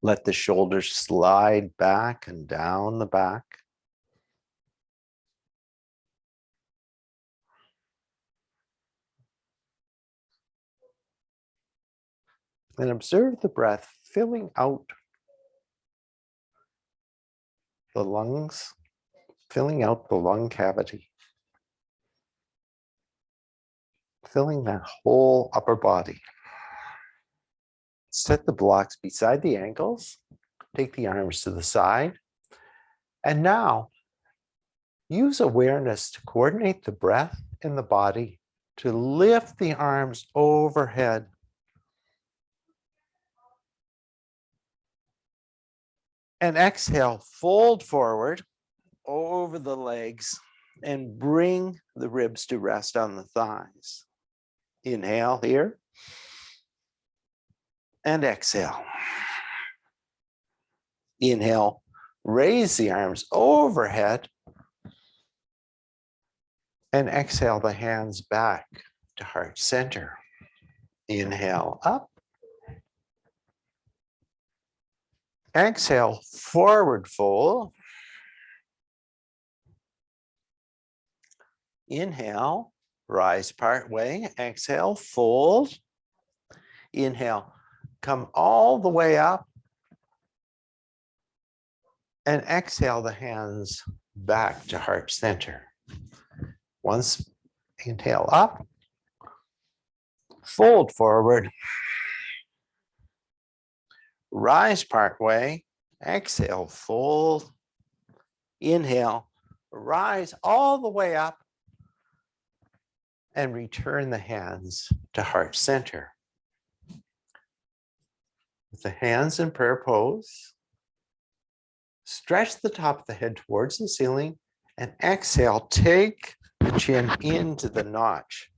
Let the shoulders slide back and down the back. And observe the breath filling out the lungs, filling out the lung cavity, filling that whole upper body. Set the blocks beside the ankles. Take the arms to the side. And now use awareness to coordinate the breath in the body to lift the arms overhead. And exhale, fold forward over the legs and bring the ribs to rest on the thighs. Inhale here and exhale. Inhale, raise the arms overhead and exhale the hands back to heart center. Inhale up. Exhale, forward fold. Inhale, rise part way. Exhale, fold. Inhale, come all the way up. And exhale the hands back to heart center. Once, inhale up. Fold forward. Rise part way. Exhale, fold. Inhale, rise all the way up. And return the hands to heart center. With the hands in prayer pose, stretch the top of the head towards the ceiling and exhale, take the chin into the notch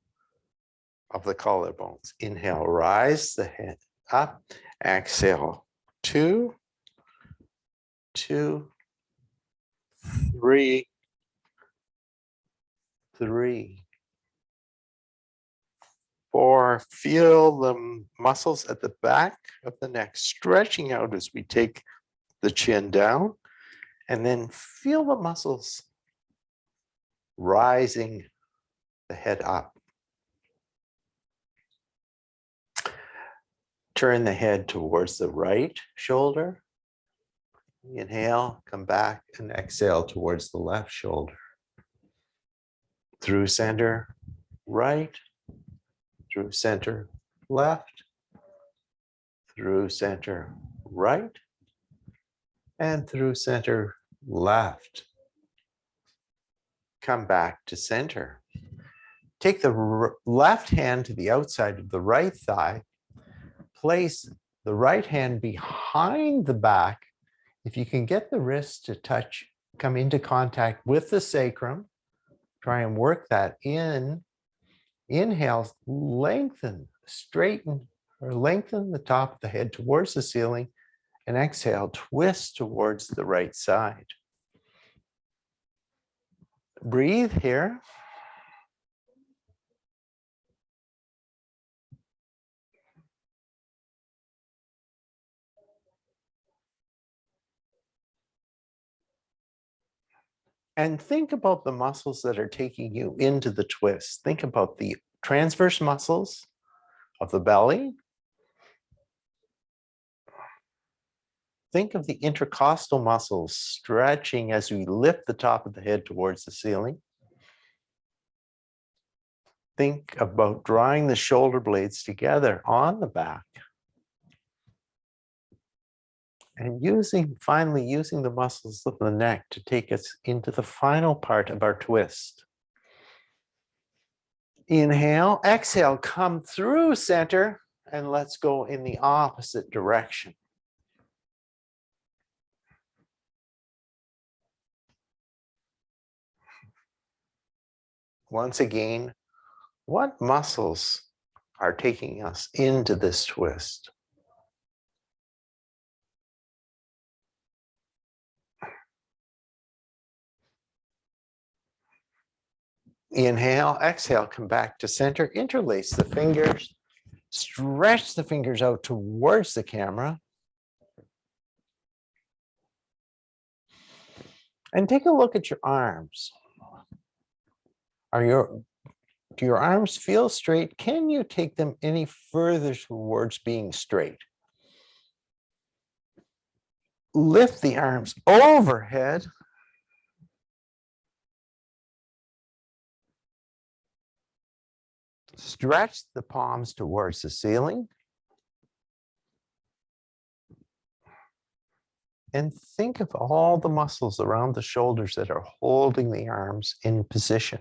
of the collarbones. Inhale, rise the head up. Exhale, 2, 2, 3, 3, 4. Feel the muscles at the back of the neck stretching out as we take the chin down, and then feel the muscles rising the head up. Turn the head towards the right shoulder. Inhale, come back and exhale towards the left shoulder. Through center, right. Through center, left. Through center, right. And through center, left. Come back to center. Take the left hand to the outside of the right thigh. Place the right hand behind the back. If you can get the wrist to touch, come into contact with the sacrum, try and work that in. Inhale, lengthen, straighten, or lengthen the top of the head towards the ceiling. And exhale, twist towards the right side. Breathe here. And think about the muscles that are taking you into the twist. Think about the transverse muscles of the belly. Think of the intercostal muscles stretching as we lift the top of the head towards the ceiling. Think about drawing the shoulder blades together on the back. And finally using the muscles of the neck to take us into the final part of our twist. Inhale, exhale, come through center, and let's go in the opposite direction. Once again, what muscles are taking us into this twist? Inhale, exhale, come back to center, interlace the fingers, stretch the fingers out towards the camera. And take a look at your arms. Do your arms feel straight? Can you take them any further towards being straight? Lift the arms overhead. Stretch the palms towards the ceiling. And think of all the muscles around the shoulders that are holding the arms in position.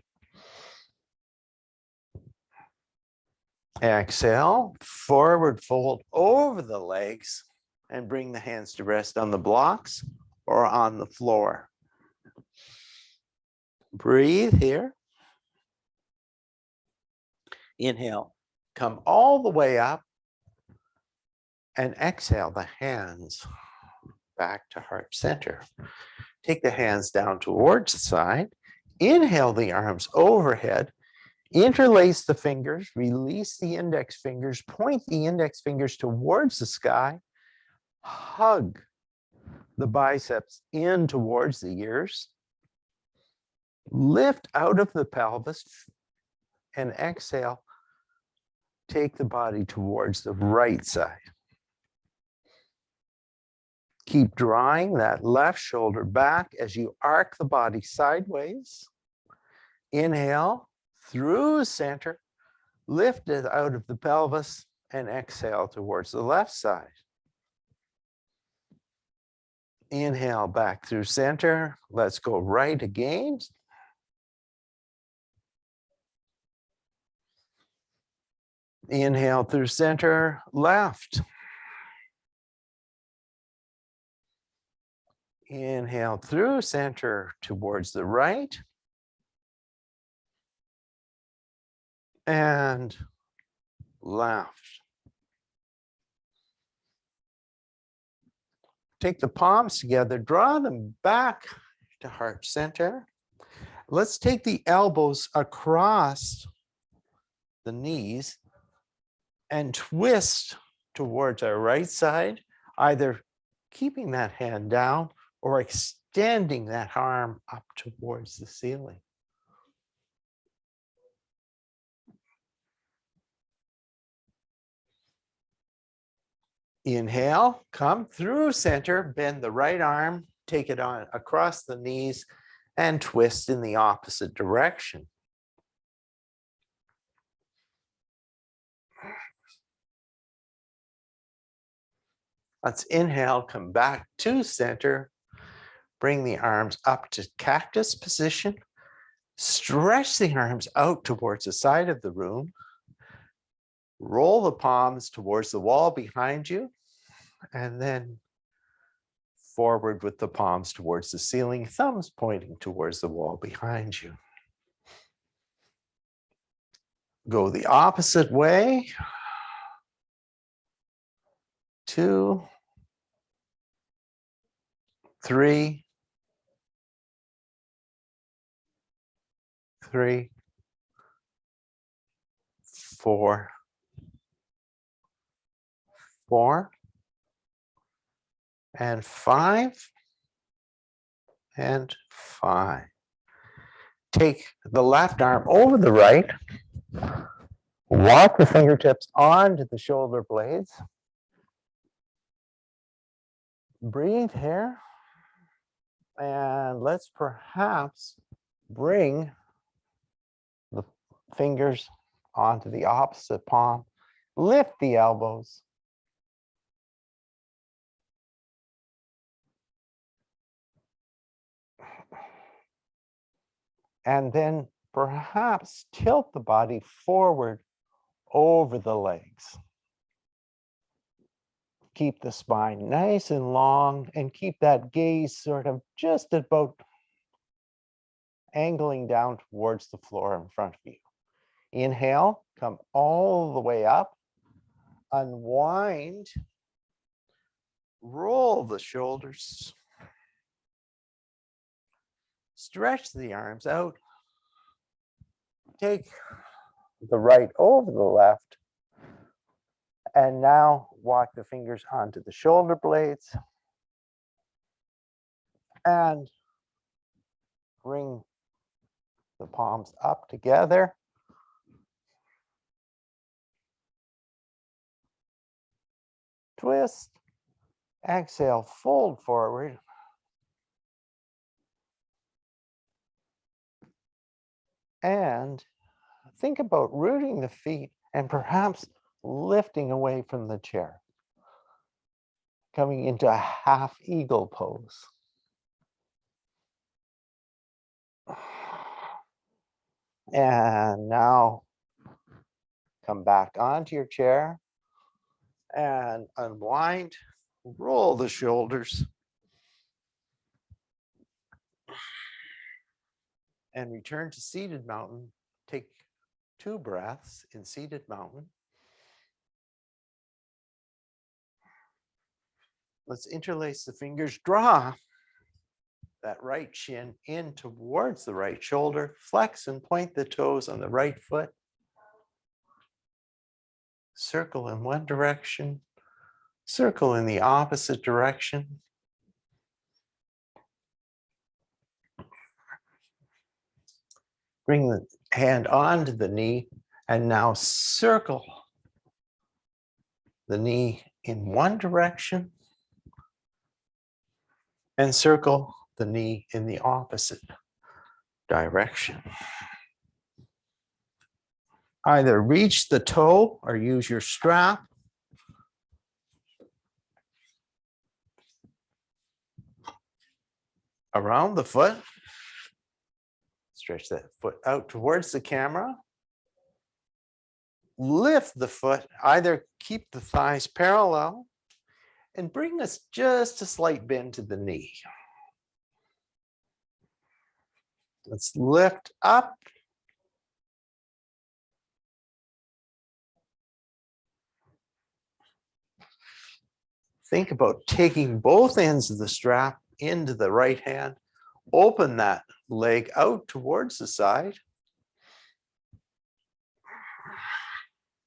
Exhale, forward fold over the legs and bring the hands to rest on the blocks or on the floor. Breathe here. Inhale, come all the way up and exhale the hands back to heart center. Take the hands down towards the side. Inhale the arms overhead. Interlace the fingers, release the index fingers, point the index fingers towards the sky, hug the biceps in towards the ears, lift out of the pelvis, and exhale, take the body towards the right side. Keep drawing that left shoulder back as you arc the body sideways. Inhale through center, lift it out of the pelvis, and exhale towards the left side. Inhale back through center. Let's go right again. Inhale through center, left. Inhale through center towards the right. And left. Take the palms together, draw them back to heart center. Let's take the elbows across the knees and twist towards our right side, either keeping that hand down or extending that arm up towards the ceiling. Inhale, come through center, bend the right arm, take it on across the knees, and twist in the opposite direction. Let's inhale, come back to center, bring the arms up to cactus position, stretch the arms out towards the side of the room, roll the palms towards the wall behind you, and then forward with the palms towards the ceiling, thumbs pointing towards the wall behind you. Go the opposite way. 2, 3, 3, 4, 4, and 5, and 5. Take the left arm over the right. Walk the fingertips onto the shoulder blades. Breathe here. And let's perhaps bring the fingers onto the opposite palm. Lift the elbows. And then perhaps tilt the body forward over the legs. Keep the spine nice and long and keep that gaze sort of just about angling down towards the floor in front of you. Inhale, come all the way up, unwind, roll the shoulders, stretch the arms out, take the right over the left, and now walk the fingers onto the shoulder blades and Bring the palms up together. Twist. Exhale, fold forward. And think about rooting the feet and perhaps lifting away from the chair. Coming into a half eagle pose. And now come back onto your chair and unwind, roll the shoulders, and return to seated mountain. Take 2 breaths in seated mountain. Let's interlace the fingers, draw that right shin in towards the right shoulder, flex and point the toes on the right foot. Circle in one direction, circle in the opposite direction. Bring the hand onto the knee and now circle the knee in one direction and circle the knee in the opposite direction. Either reach the toe or use your strap. Around the foot. Stretch that foot out towards the camera. Lift the foot, either keep the thighs parallel and bring us just a slight bend to the knee. Let's lift up. Think about taking both ends of the strap into the right hand. Open that leg out towards the side.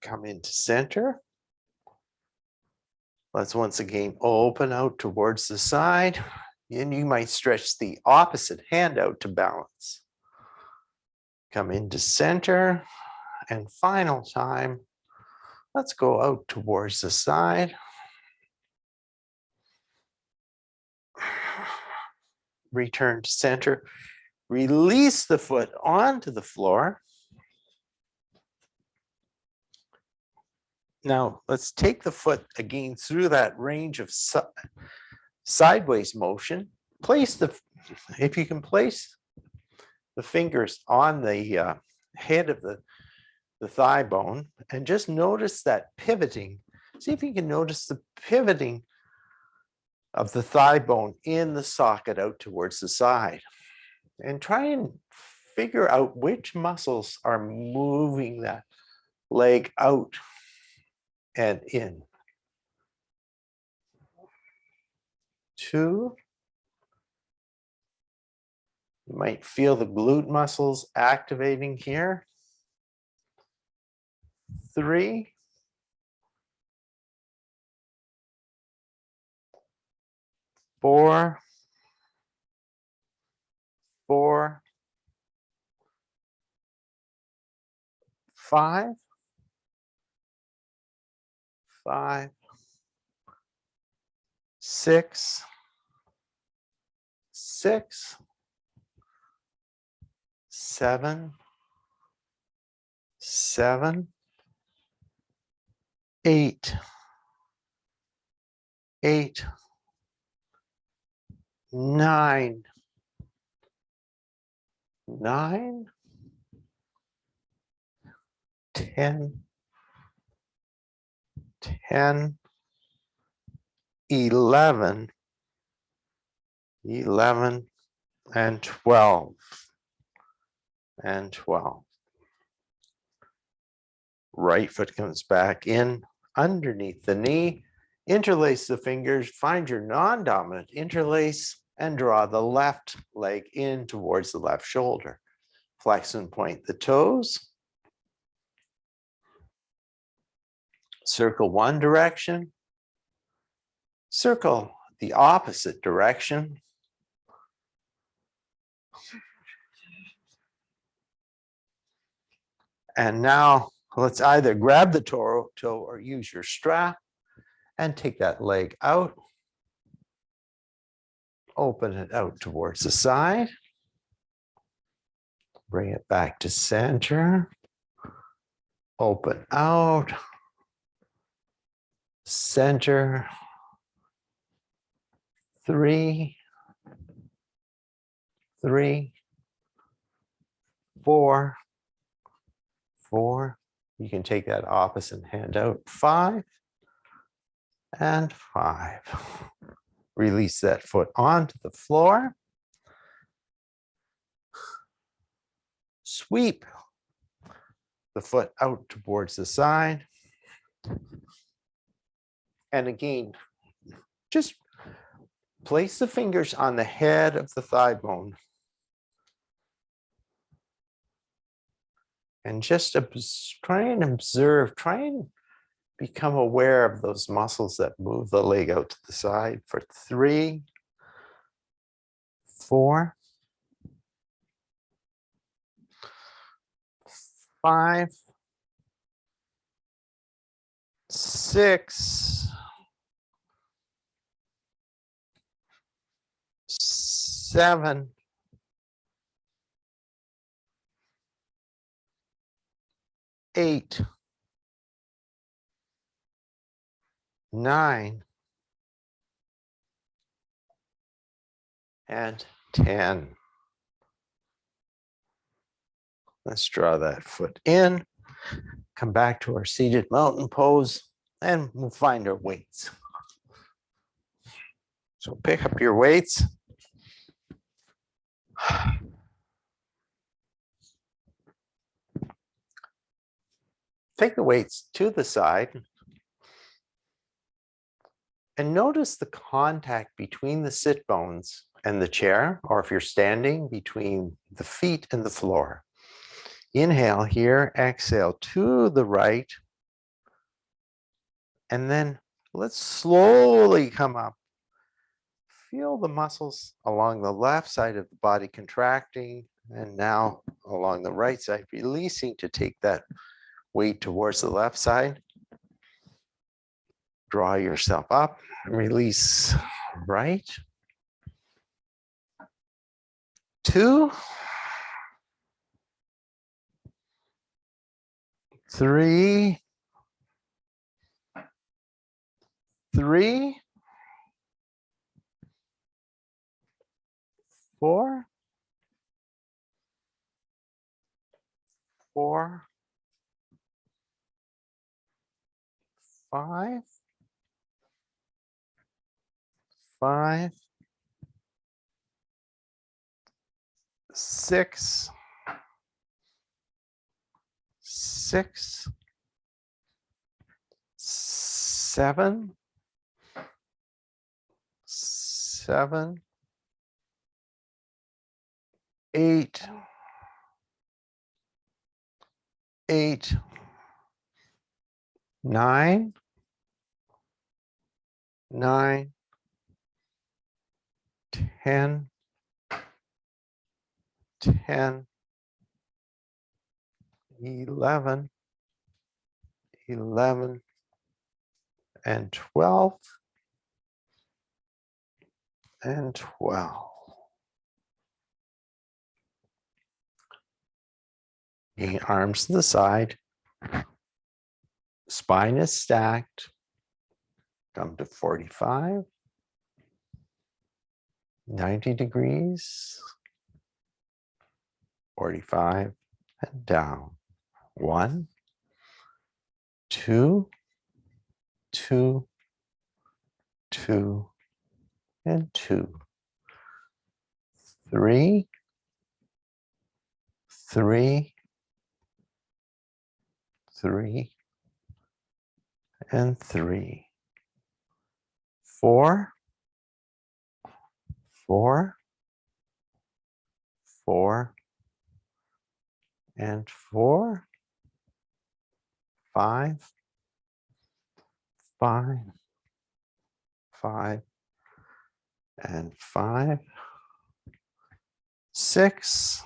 Come into center. Let's once again open out towards the side. And you might stretch the opposite hand out to balance. Come into center. And final time, let's go out towards the side. Return to center. Release the foot onto the floor. Now, let's take the foot again through that range of sideways motion. If you can place the fingers on the head of the thigh bone and just notice that pivoting. See if you can notice the pivoting of the thigh bone in the socket out towards the side. And try and figure out which muscles are moving that leg out and in. 2. You might feel the glute muscles activating here. 3. 4. 4. 5. 5. 6. 6. 7. 7. 8. 8. 9. 9. 10. 10. 11. 11 and 12. And 12. Right foot comes back in underneath the knee. Interlace the fingers, find your non-dominant interlace, and draw the left leg in towards the left shoulder. Flex and point the toes. Circle one direction. Circle the opposite direction. And now let's either grab the toe or use your strap and take that leg out. Open it out towards the side. Bring it back to center. Open out. Center. 3, 3, 4, 4. You can take that opposite hand out. 5 and 5. Release that foot onto the floor. Sweep the foot out towards the side. And again, just place the fingers on the head of the thigh bone. And just try and observe, try and become aware of those muscles that move the leg out to the side for 3, 4, 5, 6, 7, 8, 9, and 10. Let's draw that foot in, come back to our seated mountain pose, and we'll find our weights. So pick up your weights. Take the weights to the side and notice the contact between the sit bones and the chair, or if you're standing, between the feet and the floor. Inhale here, exhale to the right, and then let's slowly come up. Feel the muscles along the left side of the body contracting, and now along the right side, releasing to take that weight towards the left side. Draw yourself up, release right. 2, 3, 3, 4, 4, 5, 5, 6, 6, 7, 7, 8, 8, 9, 9, 10, 10, 11, 11, and 12, and 12. Arms to the side. Spine is stacked. Come to 45, 90 degrees, 45, and down. 1, 2, 2, 2, and 2. 3, 3, 3, and 3. 4, 4, 4, and 4. 5, 5, 5, and 5. 6,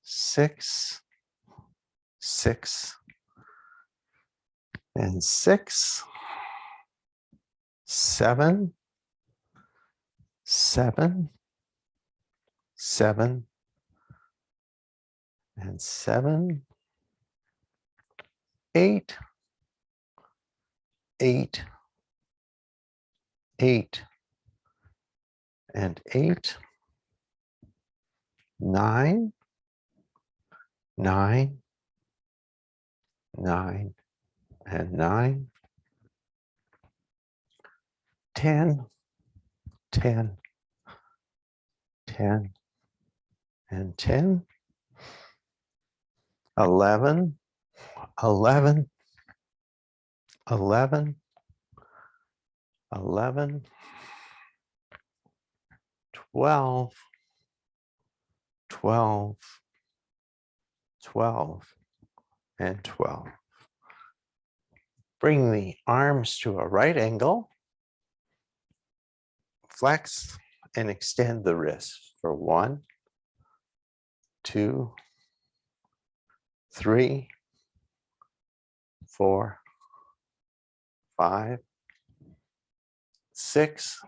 6, 6, and 6, 7, 7, 7, and 7, 8, 8, 8, and 8, 9, 9, 9, and 9, 10, 10, 10, and 10, 11, 11, 11, 11, 12, 12, 12, and 12. Bring the arms to a right angle. Flex and extend the wrists for 1, 2, 3, 4, 5, 6,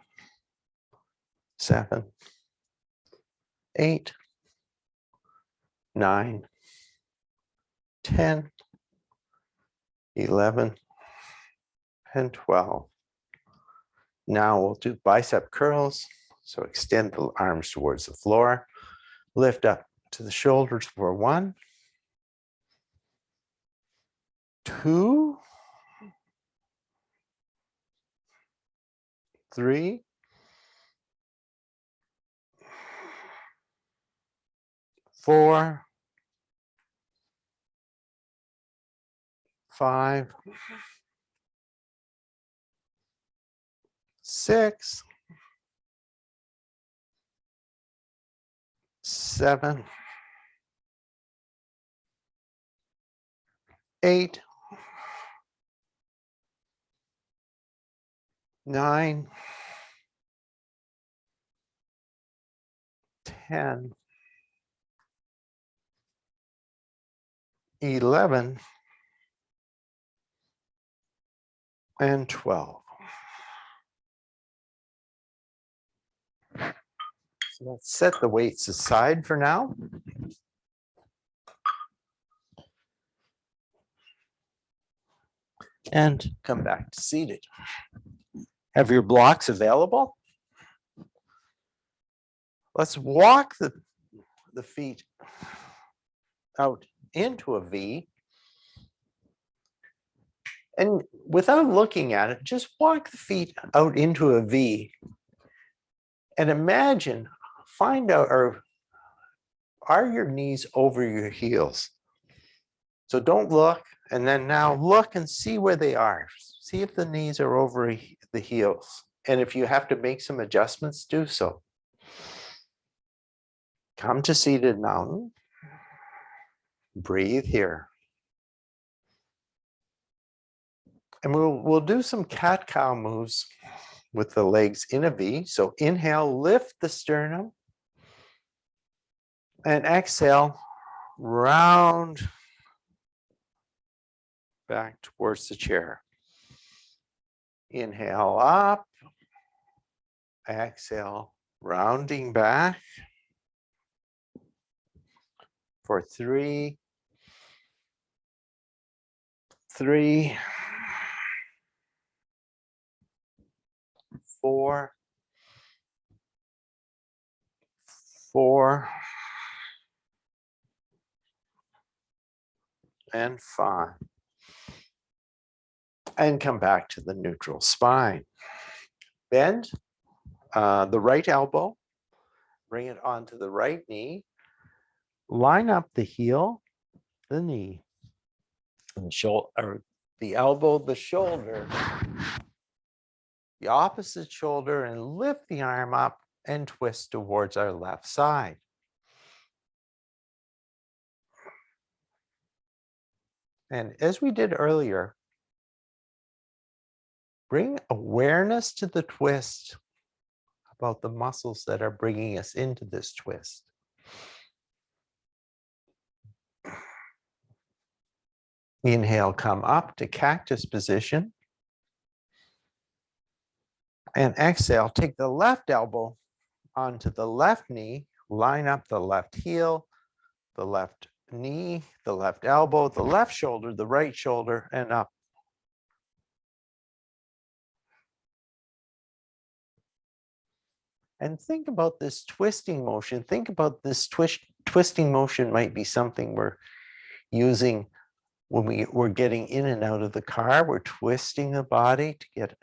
7, 8, 9, 10, 11, and 12. Now we'll do bicep curls. So extend the arms towards the floor. Lift up to the shoulders for 1, 2, 3, 4, 5, 6, 7, 8, 9, 10, 11, and 12. So let's set the weights aside for now. And come back to seated. Have your blocks available. Let's walk the feet out into a V. And without looking at it, just walk the feet out into a V. And imagine, find out, are your knees over your heels? So don't look, and then now look and see where they are. See if the knees are over the heels. And if you have to make some adjustments, do so. Come to seated mountain. Breathe here. And we'll do some cat-cow moves with the legs in a V. So inhale, lift the sternum. And exhale, round back towards the chair. Inhale up. Exhale, rounding back. For 3, 3, 4, 4, and 5. And come back to the neutral spine. Bend the right elbow, bring it onto the right knee. Line up the heel, the knee, and the shoulder, or the elbow, the shoulder, the opposite shoulder, and lift the arm up and twist towards our left side. And as we did earlier, bring awareness to the twist about the muscles that are bringing us into this twist. Inhale, come up to cactus position. And exhale, take the left elbow onto the left knee, line up the left heel, the left knee, the left elbow, the left shoulder, the right shoulder, and up. And think about this twisting motion. Think about this twisting motion might be something we're using when we're getting in and out of the car. We're twisting the body to get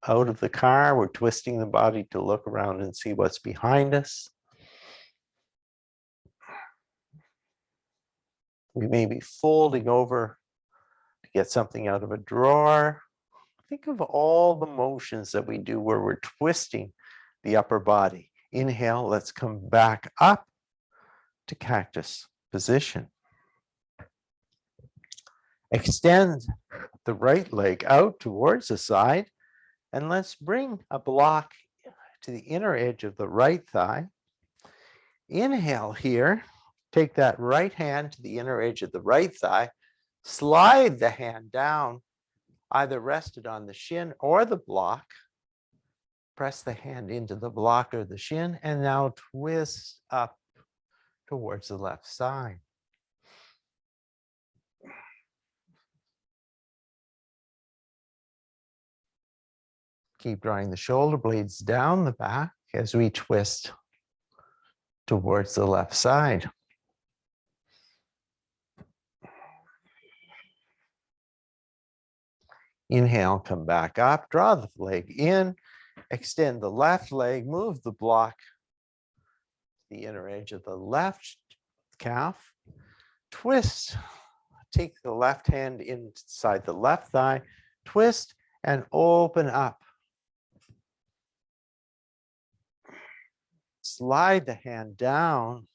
out of the car. We're twisting the body to look around and see what's behind us. We may be folding over to get something out of a drawer. Think of all the motions that we do where we're twisting the upper body. Inhale, let's come back up to cactus position. Extend the right leg out towards the side, and let's bring a block to the inner edge of the right thigh. Inhale here, take that right hand to the inner edge of the right thigh, slide the hand down, either rested on the shin or the block. Press the hand into the block or the shin, and now twist up towards the left side. Keep drawing the shoulder blades down the back as we twist towards the left side. Inhale, come back up, draw the leg in, extend the left leg, move the block to the inner edge of the left calf, twist, take the left hand inside the left thigh, twist and open up. Slide the hand down.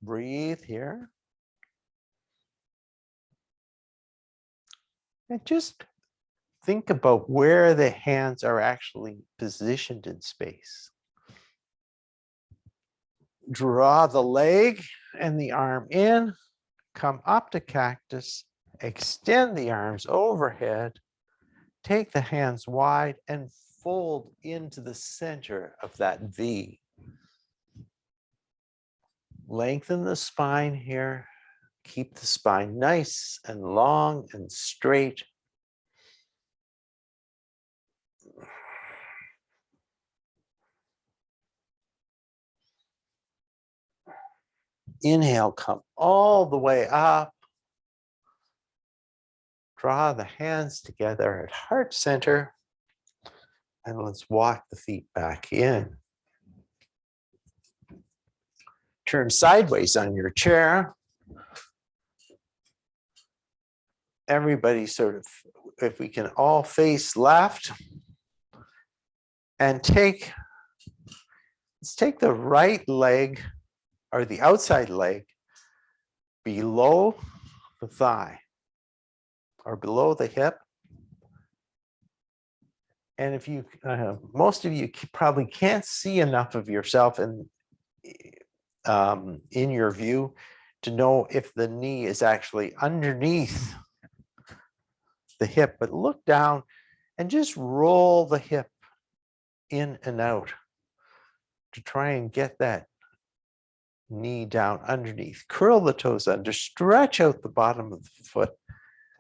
Breathe here. And just think about where the hands are actually positioned in space. Draw the leg and the arm in, come up to cactus, extend the arms overhead, take the hands wide and fold into the center of that V. Lengthen the spine here. Keep the spine nice and long and straight. Inhale, come all the way up. Draw the hands together at heart center. And let's walk the feet back in. Turn sideways on your chair. Everybody sort of, if we can all face left. And let's take the right leg or the outside leg below the thigh or below the hip. And if you, most of you probably can't see enough of yourself in your view to know if the knee is actually underneath the hip, but look down and just roll the hip in and out to try and get that knee down underneath. Curl the toes under, stretch out the bottom of the foot,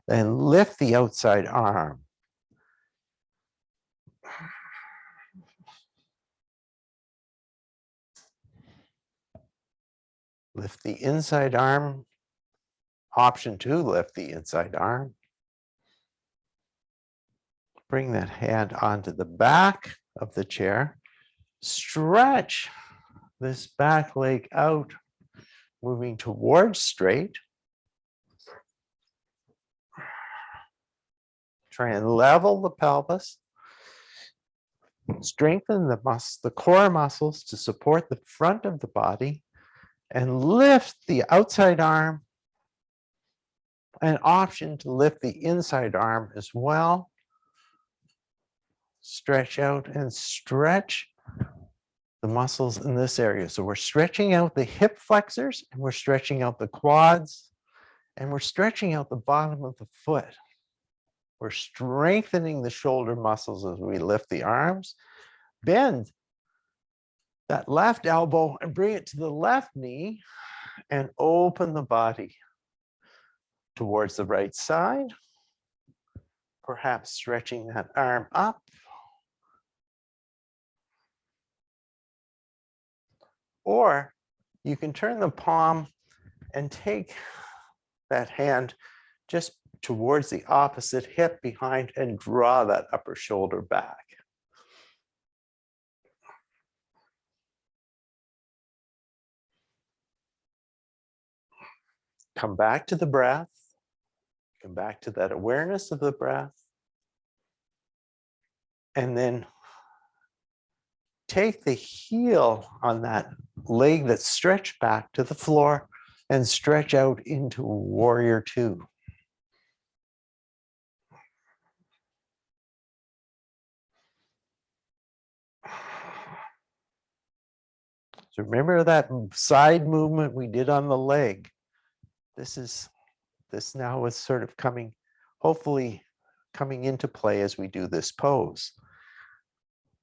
and lift the outside arm. Lift the inside arm. Option 2, lift the inside arm. Bring that hand onto the back of the chair. Stretch this back leg out, moving towards straight. Try and level the pelvis. Strengthen the core muscles to support the front of the body and lift the outside arm. An option to lift the inside arm as well. Stretch out and stretch the muscles in this area. So we're stretching out the hip flexors, and we're stretching out the quads, and we're stretching out the bottom of the foot. We're strengthening the shoulder muscles as we lift the arms. Bend that left elbow and bring it to the left knee and open the body towards the right side. Perhaps stretching that arm up. Or you can turn the palm and take that hand just towards the opposite hip behind and draw that upper shoulder back. Come back to the breath. Come back to that awareness of the breath. And then take the heel on that leg that's stretched back to the floor and stretch out into warrior two. So remember that side movement we did on the leg. This now is sort of hopefully coming into play as we do this pose.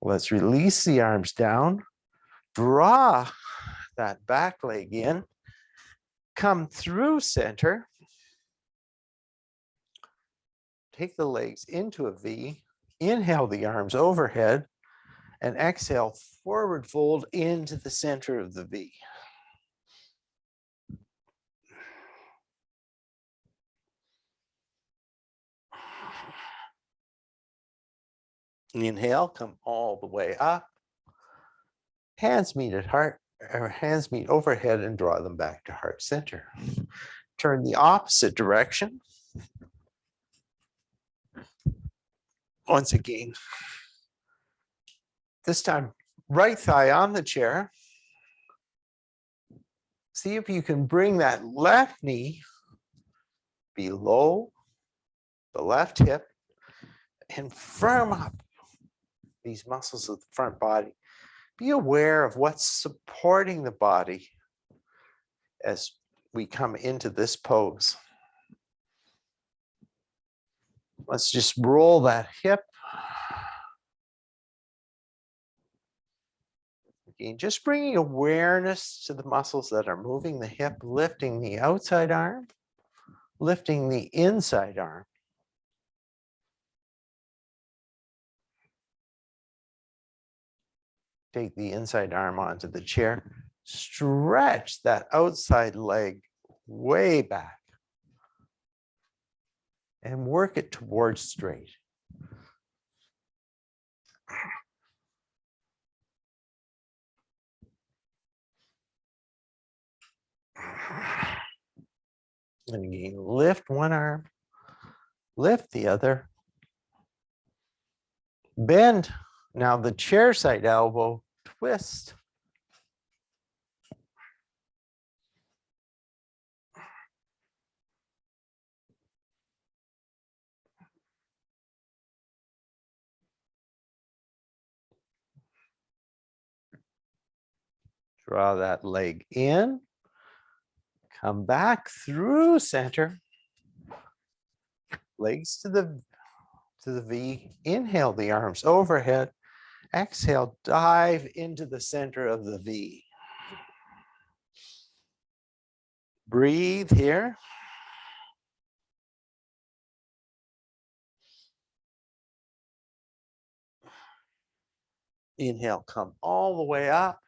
Let's release the arms down, draw that back leg in, come through center, take the legs into a V, inhale the arms overhead, and exhale, forward fold into the center of the V. Inhale, come all the way up. Hands meet at heart, or hands meet overhead and draw them back to heart center. Turn the opposite direction. Once again, this time, right thigh on the chair. See if you can bring that left knee below the left hip and firm up these muscles of the front body. Be aware of what's supporting the body as we come into this pose. Let's just roll that hip. Again, just bringing awareness to the muscles that are moving the hip, lifting the outside arm, lifting the inside arm. Take the inside arm onto the chair. Stretch that outside leg way back and work it towards straight. And again, lift one arm, lift the other. Bend. Now the chair side elbow, twist. Draw that leg in. Come back through center. Legs to the V. Inhale the arms overhead. Exhale, dive into the center of the V. Breathe here. Inhale, come all the way up.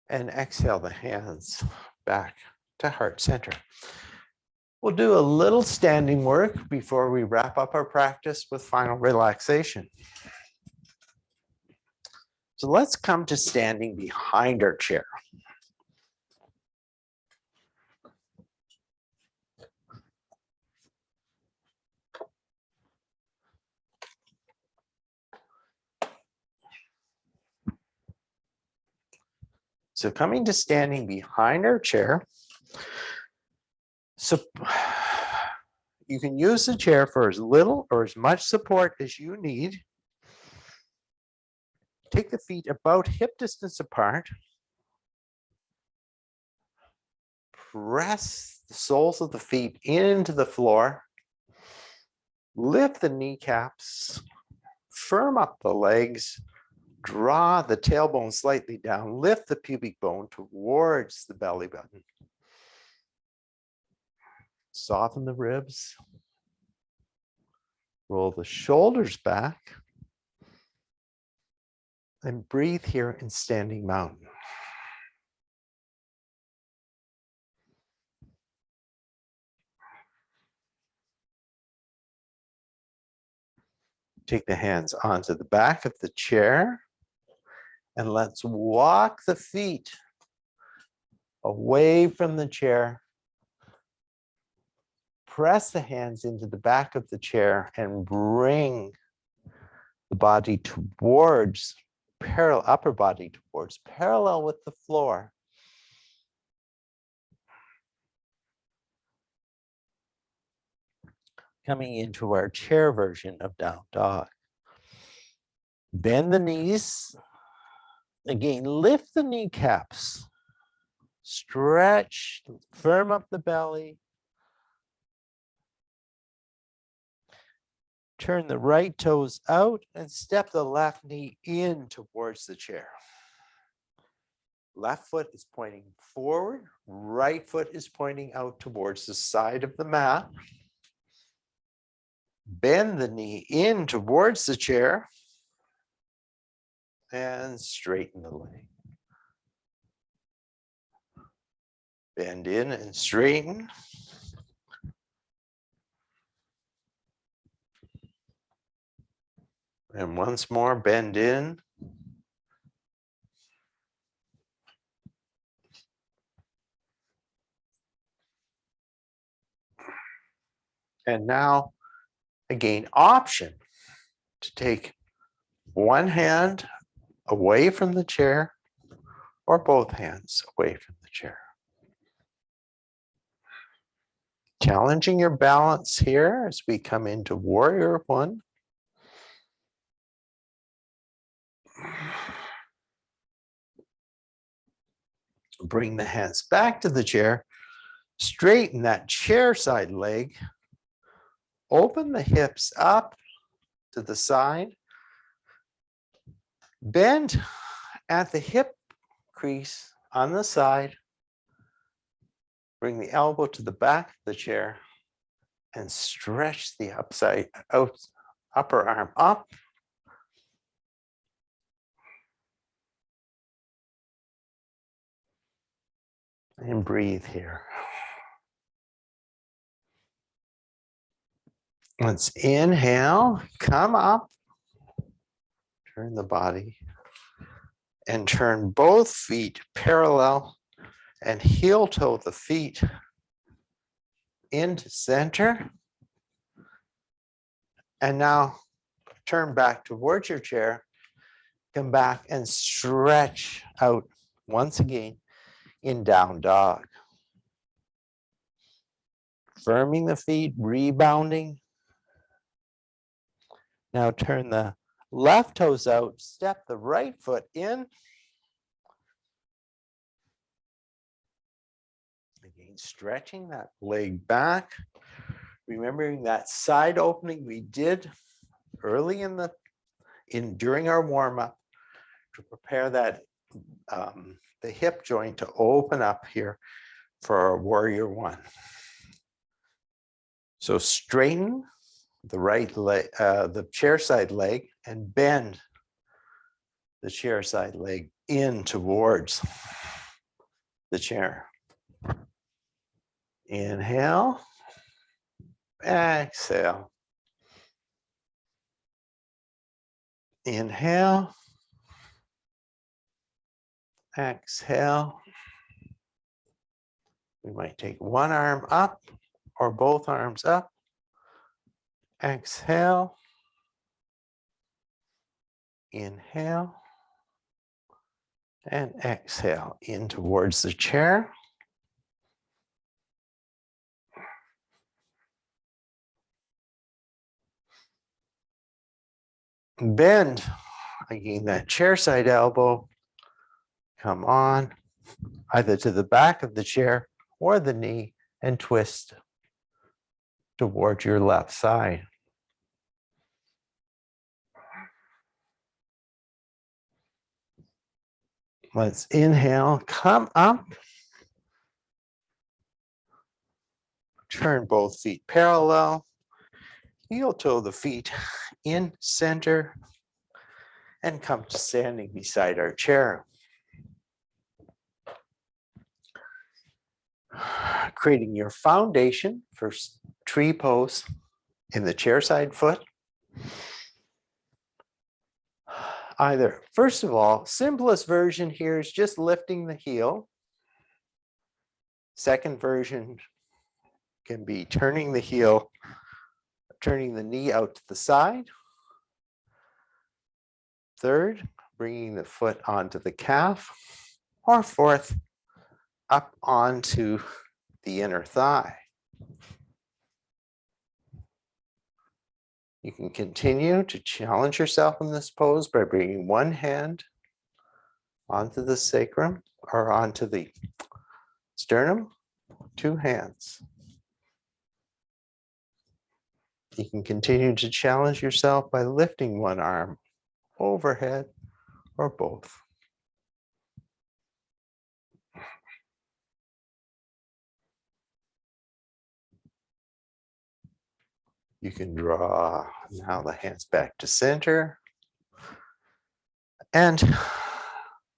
And exhale the hands back to heart center. We'll do a little standing work before we wrap up our practice with final relaxation. So let's come to standing behind our chair. So coming to standing behind our chair. So you can use the chair for as little or as much support as you need. Take the feet about hip distance apart. Press the soles of the feet into the floor. Lift the kneecaps. Firm up the legs. Draw the tailbone slightly down. Lift the pubic bone towards the belly button. Soften the ribs. Roll the shoulders back. And breathe here in standing mountain. Take the hands onto the back of the chair. And let's walk the feet away from the chair. Press the hands into the back of the chair and bring the body towards parallel, upper body towards parallel with the floor. Coming into our chair version of down dog. Bend the knees. Again, lift the kneecaps. Stretch, firm up the belly. Turn the right toes out and step the left knee in towards the chair. Left foot is pointing forward, right foot is pointing out towards the side of the mat. Bend the knee in towards the chair and straighten the leg. Bend in and straighten. And once more, bend in. And now, again, option to take one hand away from the chair or both hands away from the chair. Challenging your balance here as we come into warrior one. Bring the hands back to the chair. Straighten that chair side leg. Open the hips up to the side. Bend at the hip crease on the side. Bring the elbow to the back of the chair and stretch the upper arm up. And breathe here. Let's inhale, come up, turn the body, and turn both feet parallel and heel toe the feet into center. And now turn back towards your chair, come back and stretch out once again in down dog. Firming the feet, rebounding. Now turn the left toes out, step the right foot in. Again, stretching that leg back. Remembering that side opening we did early during our warm-up to prepare that the hip joint to open up here for our warrior one. So straighten the right leg, the chair side leg, and bend the chair side leg in towards the chair. Inhale, exhale. Inhale, exhale. We might take one arm up or both arms up. Exhale. Inhale. And exhale in towards the chair. Bend, again, that chair side elbow. Come on, either to the back of the chair or the knee, and twist towards your left side. Let's inhale, come up. Turn both feet parallel. Heel toe the feet in center and come to standing beside our chair. Creating your foundation for tree pose in the chair side foot. Either, first of all, simplest version here is just lifting the heel. Second version can be turning the heel, turning the knee out to the side. Third, bringing the foot onto the calf. Or fourth, up onto the inner thigh. You can continue to challenge yourself in this pose by bringing one hand onto the sacrum or onto the sternum, two hands. You can continue to challenge yourself by lifting one arm overhead or both. You can draw now the hands back to center. And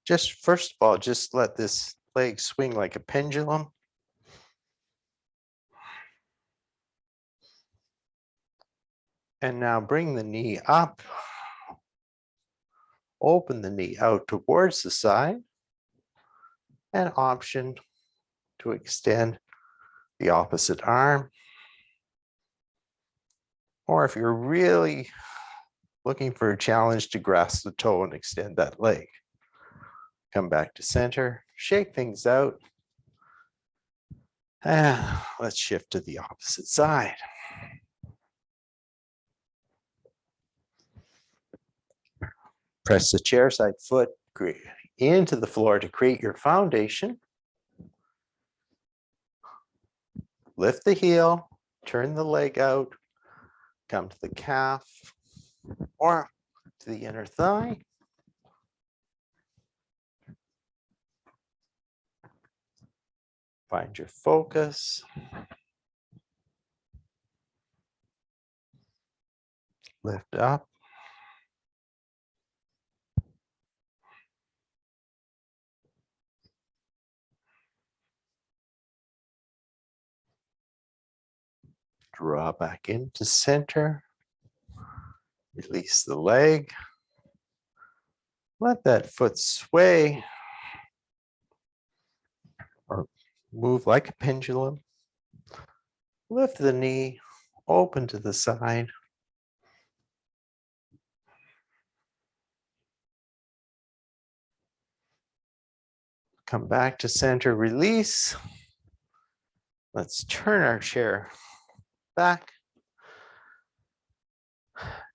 just first of all, just let this leg swing like a pendulum. And now bring the knee up. Open the knee out towards the side. And option to extend the opposite arm. Or if you're really looking for a challenge, to grasp the toe and extend that leg. Come back to center, shake things out. And let's shift to the opposite side. Press the chair side foot into the floor to create your foundation. Lift the heel, turn the leg out, come to the calf or to the inner thigh. Find your focus. Lift up. Draw back into center. Release the leg. Let that foot sway or move like a pendulum. Lift the knee, open to the side. Come back to center, release. Let's turn our chair back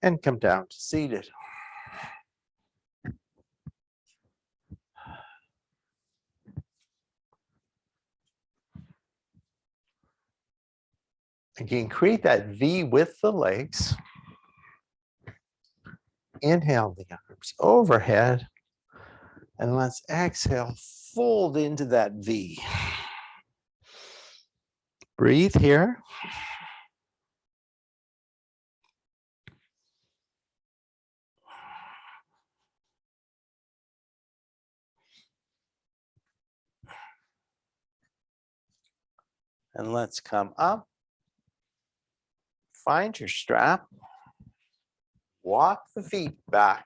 and come down to seated. Again, create that V with the legs. Inhale the arms overhead. And let's exhale, fold into that V. Breathe here. And let's come up. Find your strap. Walk the feet back.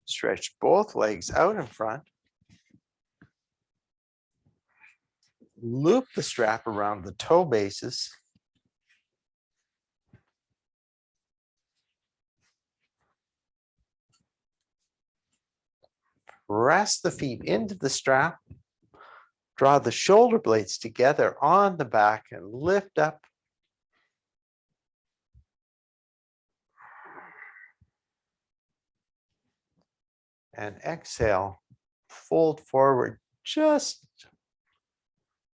Stretch both legs out in front. Loop the strap around the toe bases. Press the feet into the strap. Draw the shoulder blades together on the back and lift up. And exhale, fold forward just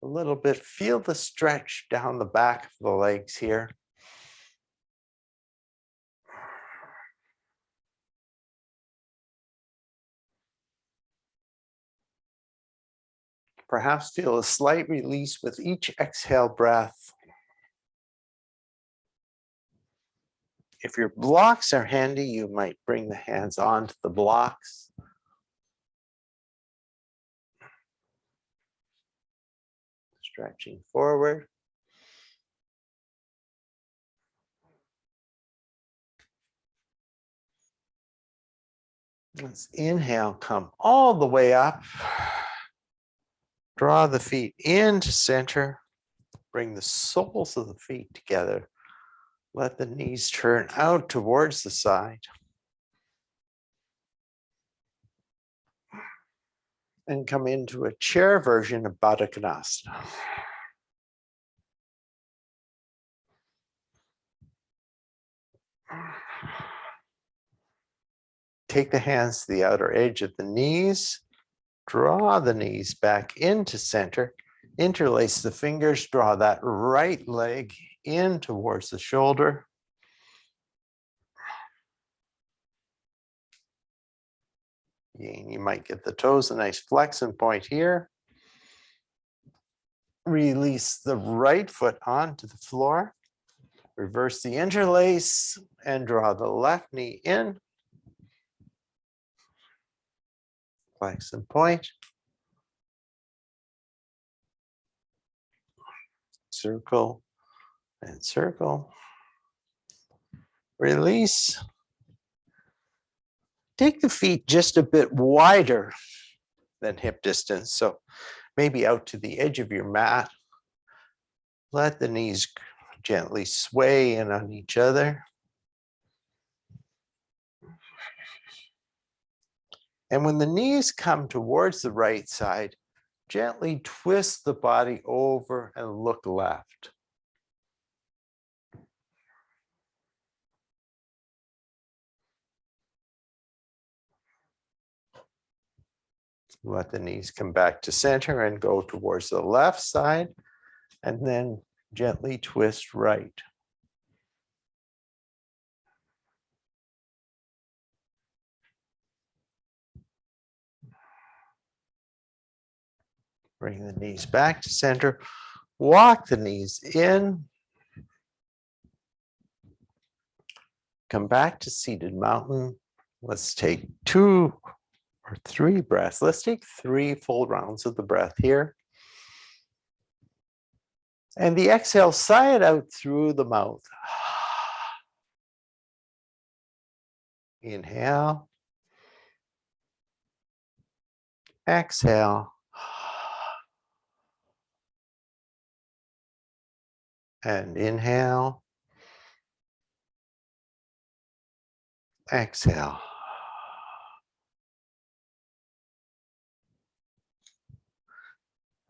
a little bit. Feel the stretch down the back of the legs here. Perhaps feel a slight release with each exhale breath. If your blocks are handy, you might bring the hands onto the blocks. Stretching forward. Let's inhale, come all the way up. Draw the feet into center. Bring the soles of the feet together. Let the knees turn out towards the side. And come into a chair version of Baddha Konasana. Take the hands to the outer edge of the knees. Draw the knees back into center. Interlace the fingers. Draw that right leg in towards the shoulder. You might get the toes a nice flexion point here. Release the right foot onto the floor. Reverse the interlace and draw the left knee in. Flexion point. Circle and circle. Release. Take the feet just a bit wider than hip distance. So maybe out to the edge of your mat. Let the knees gently sway in on each other. And when the knees come towards the right side, gently twist the body over and look left. Let the knees come back to center and go towards the left side, and then gently twist right. Bring the knees back to center. Walk the knees in. Come back to seated mountain. Let's take 2 or 3 breaths. Let's take 3 full rounds of the breath here. And the exhale, sigh it out through the mouth. Inhale. Exhale. And inhale. Exhale.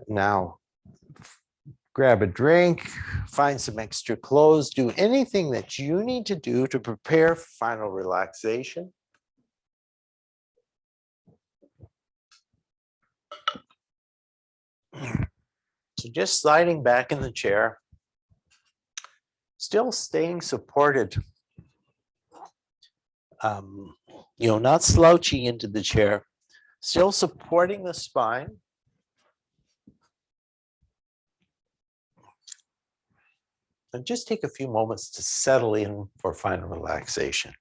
Now, grab a drink, find some extra clothes, do anything that you need to do to prepare for final relaxation. So just sliding back in the chair, still staying supported. Not slouching into the chair, still supporting the spine. And just take a few moments to settle in for final relaxation.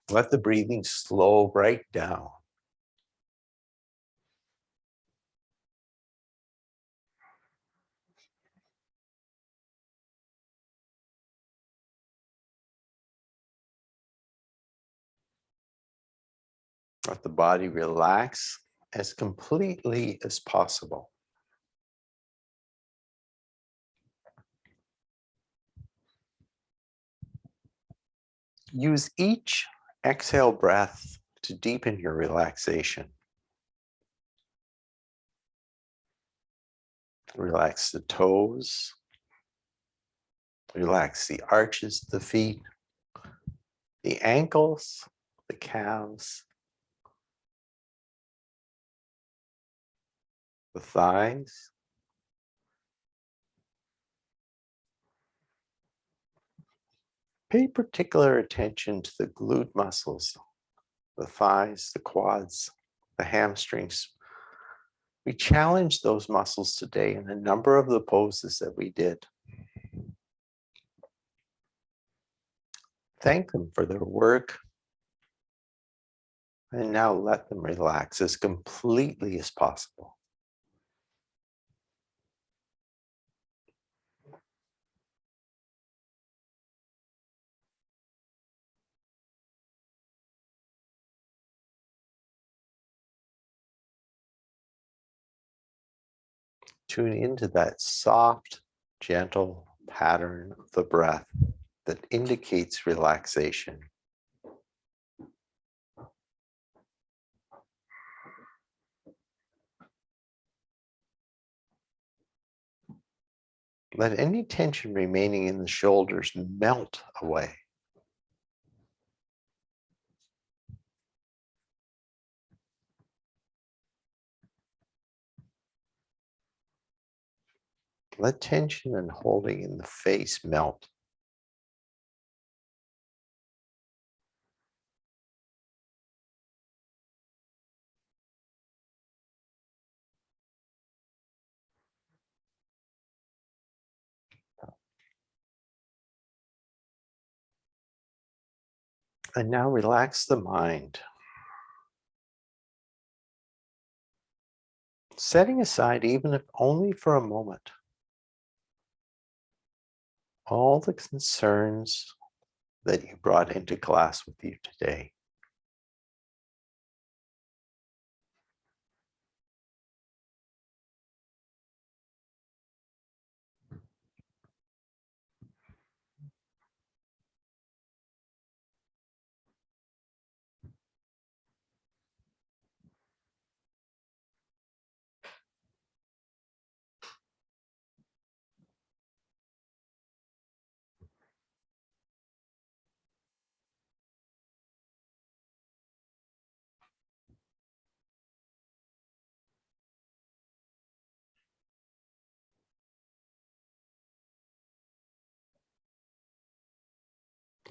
Let the breathing slow right down. Let the body relax as completely as possible. Use each exhale breath to deepen your relaxation. Relax the toes. Relax the arches of the feet, the ankles, the calves, the thighs. Pay particular attention to the glute muscles, the thighs, the quads, the hamstrings. We challenged those muscles today in a number of the poses that we did. Thank them for their work. And now let them relax as completely as possible. Tune into that soft, gentle pattern of the breath that indicates relaxation. Let any tension remaining in the shoulders melt away. Let tension and holding in the face melt. And now relax the mind. Setting aside, even if only for a moment, all the concerns that you brought into class with you today.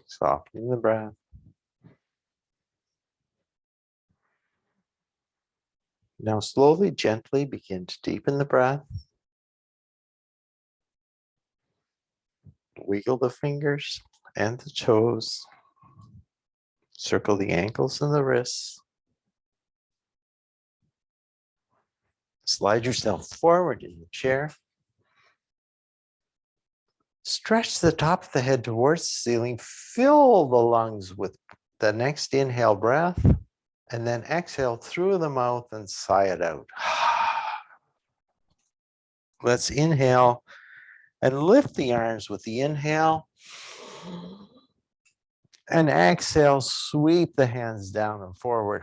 Softening the breath. Now slowly, gently begin to deepen the breath. Wiggle the fingers and the toes. Circle the ankles and the wrists. Slide yourself forward in the chair. Stretch the top of the head towards the ceiling. Fill the lungs with the next inhale breath, and then exhale through the mouth and sigh it out. Let's inhale and lift the arms with the inhale. And exhale, sweep the hands down and forward.